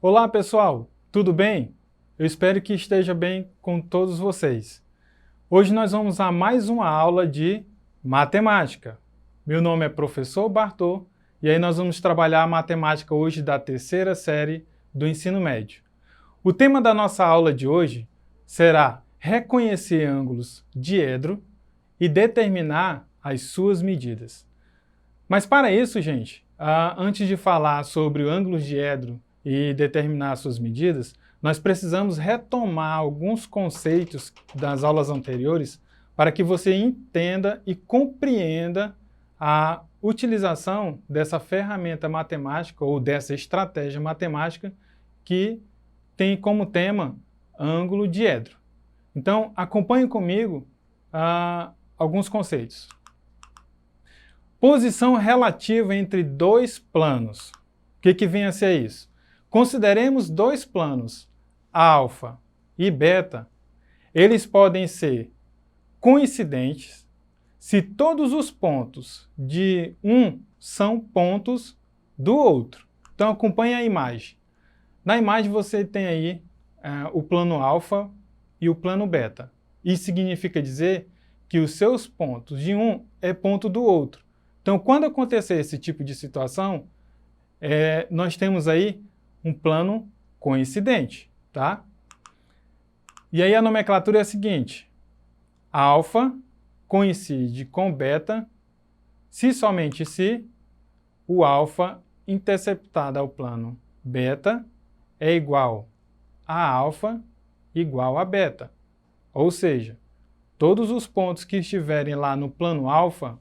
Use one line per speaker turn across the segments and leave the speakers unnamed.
Olá pessoal, tudo bem? Eu espero que esteja bem com todos vocês. Hoje nós vamos a mais uma aula de matemática. Meu nome é professor Bartô e aí nós vamos trabalhar a matemática hoje da terceira série do ensino médio. O tema da nossa aula de hoje será reconhecer ângulos diedro e determinar as suas medidas. Mas para isso, gente, antes de falar sobre o ângulo diedro e determinar as suas medidas, nós precisamos retomar alguns conceitos das aulas anteriores para que você entenda e compreenda a utilização dessa ferramenta matemática ou dessa estratégia matemática que tem como tema ângulo diedro. Então, acompanhe comigo alguns conceitos. Posição relativa entre dois planos. O que vem a ser isso? Consideremos dois planos, alfa e beta. Eles podem ser coincidentes se todos os pontos de um são pontos do outro. Então acompanhe a imagem. Na imagem você tem aí o plano alfa e o plano beta. Isso significa dizer que os seus pontos de um é ponto do outro. Então, quando acontecer esse tipo de situação, nós temos aí um plano coincidente, tá? E aí a nomenclatura é a seguinte: alfa coincide com beta se somente se o alfa interceptado ao plano beta é igual a alfa igual a beta. Ou seja, todos os pontos que estiverem lá no plano alfa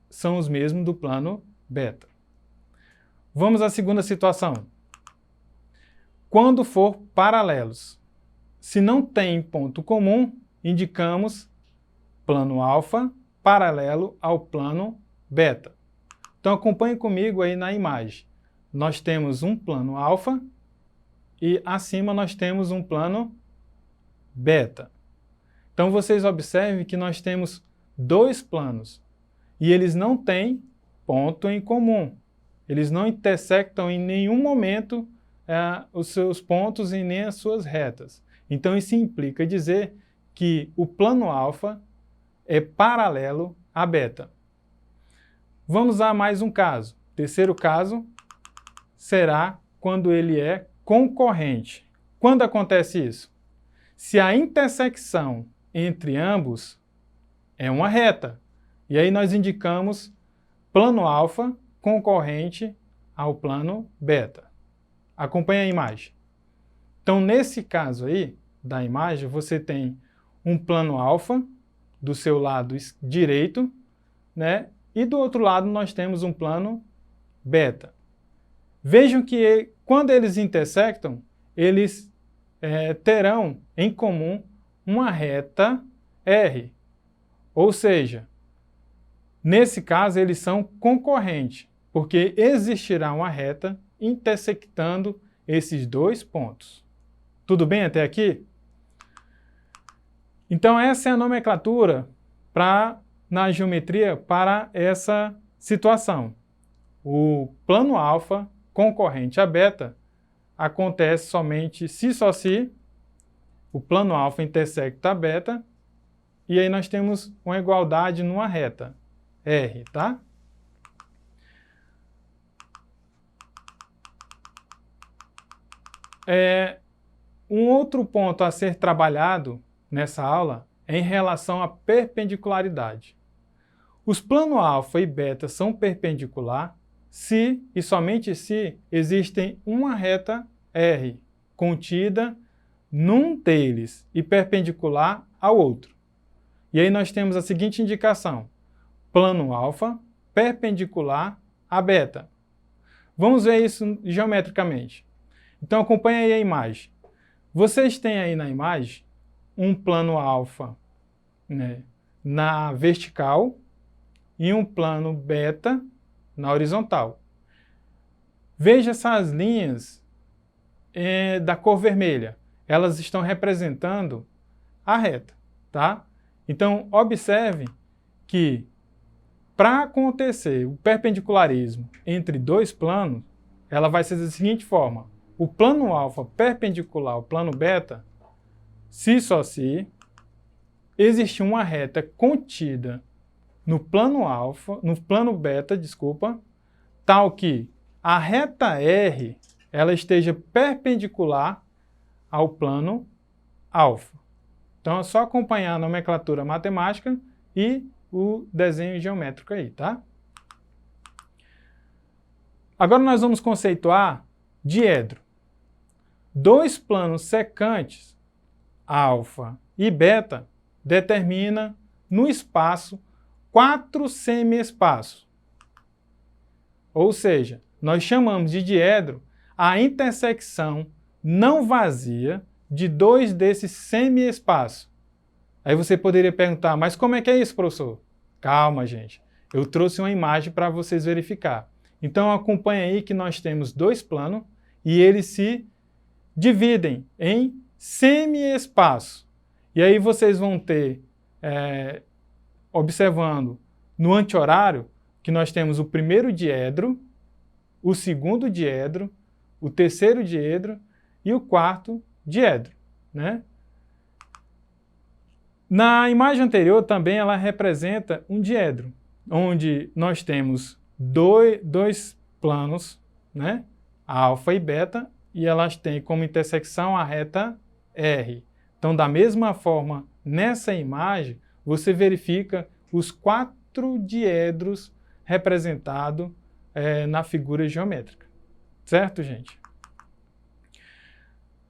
são os mesmos do plano beta. Vamos à segunda situação. Quando for paralelos, se não tem ponto comum, indicamos plano alfa paralelo ao plano beta. Então acompanhe comigo aí na imagem. Nós temos um plano alfa e acima nós temos um plano beta. Então vocês observem que nós temos dois planos e eles não têm ponto em comum. Eles não intersectam em nenhum momento os seus pontos e nem as suas retas. Então isso implica dizer que o plano alfa é paralelo a beta. Vamos a mais um caso. O terceiro caso será quando ele é concorrente. Quando acontece isso? Se a intersecção entre ambos é uma reta. E aí nós indicamos plano alfa concorrente ao plano beta. Acompanhe a imagem. Então, nesse caso aí da imagem, você tem um plano alfa do seu lado direito, né? E do outro lado nós temos um plano beta. Vejam que quando eles intersectam, eles terão em comum uma reta R. Ou seja, nesse caso eles são concorrentes, porque existirá uma reta intersectando esses dois pontos. Tudo bem até aqui? Então essa é a nomenclatura na geometria para essa situação. O plano alfa concorrente a beta acontece somente se o plano alfa intersecta a beta e aí nós temos uma igualdade numa reta R, tá? Um outro ponto a ser trabalhado nessa aula é em relação à perpendicularidade. Os planos alfa e beta são perpendiculares se e somente se existem uma reta R contida num deles e perpendicular ao outro. E aí nós temos a seguinte indicação: plano alfa perpendicular a beta. Vamos ver isso geometricamente. Então acompanhe aí a imagem. Vocês têm aí na imagem um plano alfa, né, na vertical e um plano beta na horizontal. Veja essas linhas da cor vermelha. Elas estão representando a reta, tá? Então observe que para acontecer o perpendicularismo entre dois planos, ela vai ser da seguinte forma: o plano alfa perpendicular ao plano beta, se só se existe uma reta contida no plano alfa, no plano beta, desculpa, tal que a reta R ela esteja perpendicular ao plano alfa. Então é só acompanhar a nomenclatura matemática e o desenho geométrico aí, tá? Agora nós vamos conceituar diedro. Dois planos secantes, alfa e beta, determina no espaço 4 semiespaços. Ou seja, nós chamamos de diedro a intersecção não vazia de dois desses semiespaços. Aí você poderia perguntar, mas como é que é isso, professor? Calma, gente. Eu trouxe uma imagem para vocês verificar. Então acompanha aí que nós temos dois planos e eles se dividem em semiespaços. E aí vocês vão ter, observando no anti-horário, que nós temos o primeiro diedro, o segundo diedro, o terceiro diedro e o quarto diedro, né? Na imagem anterior também ela representa um diedro, onde nós temos dois planos, né? Alfa e beta, e elas têm como intersecção a reta R. Então, da mesma forma, nessa imagem, você verifica os 4 diedros representados na figura geométrica. Certo, gente?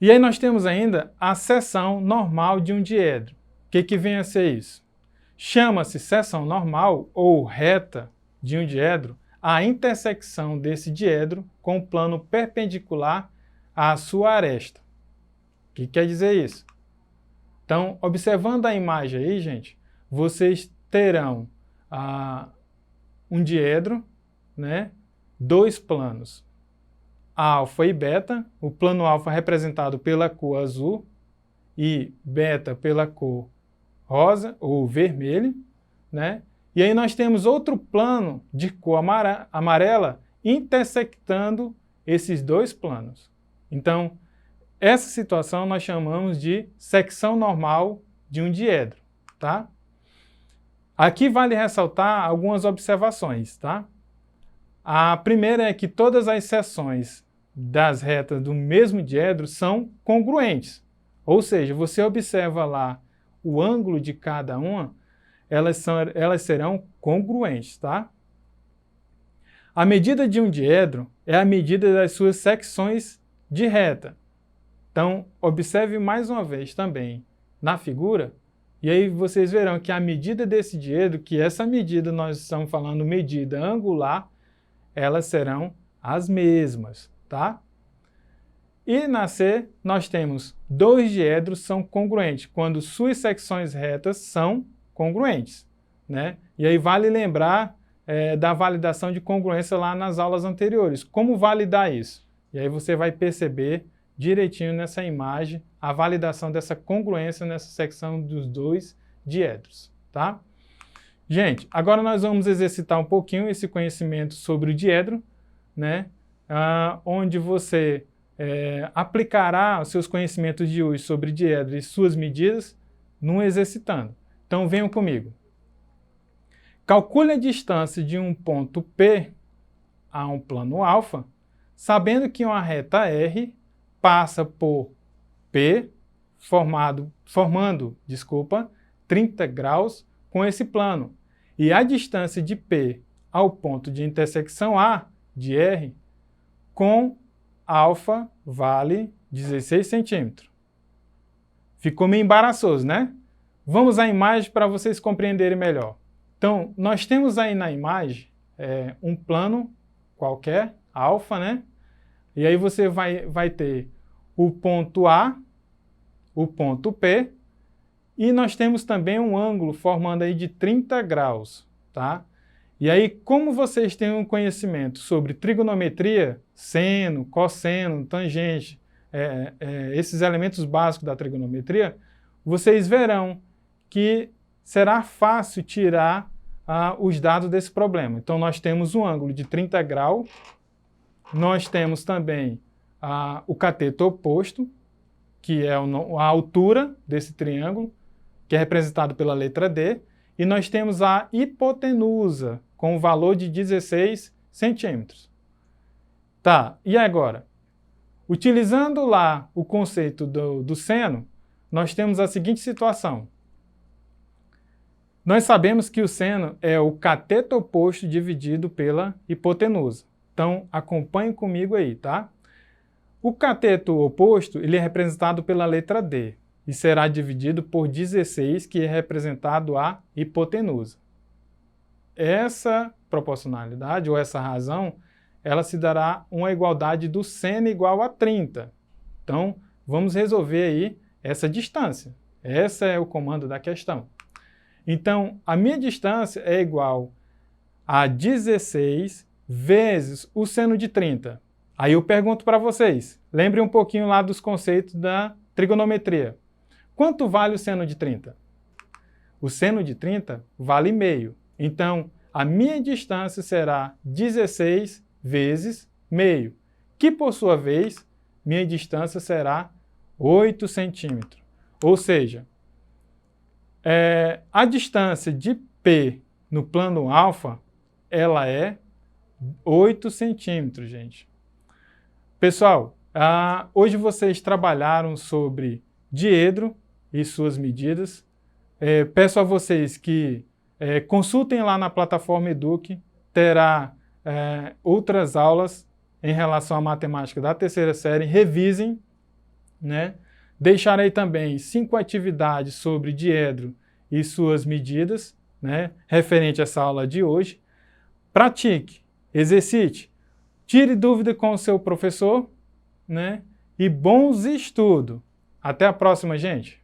E aí nós temos ainda a seção normal de um diedro. O que vem a ser isso? Chama-se seção normal ou reta de um diedro a intersecção desse diedro com o plano perpendicular à sua aresta. O que quer dizer isso? Então, observando a imagem aí, gente, vocês terão um diedro, né? Dois planos, alfa e beta, o plano alfa representado pela cor azul e beta pela cor rosa ou vermelho, né? E aí nós temos outro plano de cor amarela intersectando esses dois planos. Então, essa situação nós chamamos de secção normal de um diedro, tá? Aqui vale ressaltar algumas observações, tá? A primeira é que todas as seções das retas do mesmo diedro são congruentes. Ou seja, você observa lá o ângulo de cada uma, elas serão congruentes, tá? A medida de um diedro é a medida das suas secções de reta. Então, observe mais uma vez também na figura, e aí vocês verão que a medida desse diedro, que essa medida nós estamos falando medida angular, elas serão as mesmas, tá? E na C, nós temos dois diedros são congruentes, quando suas secções retas são congruentes, né? E aí vale lembrar da validação de congruência lá nas aulas anteriores. Como validar isso? E aí você vai perceber direitinho nessa imagem a validação dessa congruência nessa secção dos dois diedros, tá? Gente, agora nós vamos exercitar um pouquinho esse conhecimento sobre o diedro, né? Onde você aplicará os seus conhecimentos de hoje sobre diedro e suas medidas no exercitando. Então venham comigo. Calcule a distância de um ponto P a um plano alfa, sabendo que uma reta R passa por P, formando 30 graus com esse plano. E a distância de P ao ponto de intersecção A de R com alfa vale 16 centímetros. Ficou meio embaraçoso, né? Vamos à imagem para vocês compreenderem melhor. Então, nós temos aí na imagem um plano qualquer, alfa, né? E aí você vai ter o ponto A, o ponto P, e nós temos também um ângulo formando aí de 30 graus, tá? E aí, como vocês têm um conhecimento sobre trigonometria, seno, cosseno, tangente, esses elementos básicos da trigonometria, vocês verão que será fácil tirar os dados desse problema. Então, nós temos um ângulo de 30 graus, nós temos também o cateto oposto, que é a altura desse triângulo, que é representado pela letra D, e nós temos a hipotenusa, com o valor de 16 centímetros. Tá, e agora? Utilizando lá o conceito do seno, nós temos a seguinte situação. Nós sabemos que o seno é o cateto oposto dividido pela hipotenusa. Então, acompanhe comigo aí, tá? O cateto oposto ele é representado pela letra D e será dividido por 16, que é representado a hipotenusa. Essa proporcionalidade, ou essa razão, ela se dará uma igualdade do seno igual a 30. Então, vamos resolver aí essa distância. Esse é o comando da questão. Então, a minha distância é igual a 16 vezes o seno de 30. Aí eu pergunto para vocês, lembrem um pouquinho lá dos conceitos da trigonometria. Quanto vale o seno de 30? O seno de 30 vale meio. Então, a minha distância será 16 vezes meio, que por sua vez, minha distância será 8 centímetros. Ou seja, a distância de P no plano alfa, ela é 8 centímetros, gente. Pessoal, hoje vocês trabalharam sobre diedro e suas medidas. Peço a vocês que consultem lá na plataforma Eduque, terá outras aulas em relação à matemática da terceira série, revisem, né? Deixarei também 5 atividades sobre diedro e suas medidas, né, referente a essa aula de hoje. Pratique, exercite, tire dúvida com o seu professor, né, e bons estudos. Até a próxima, gente!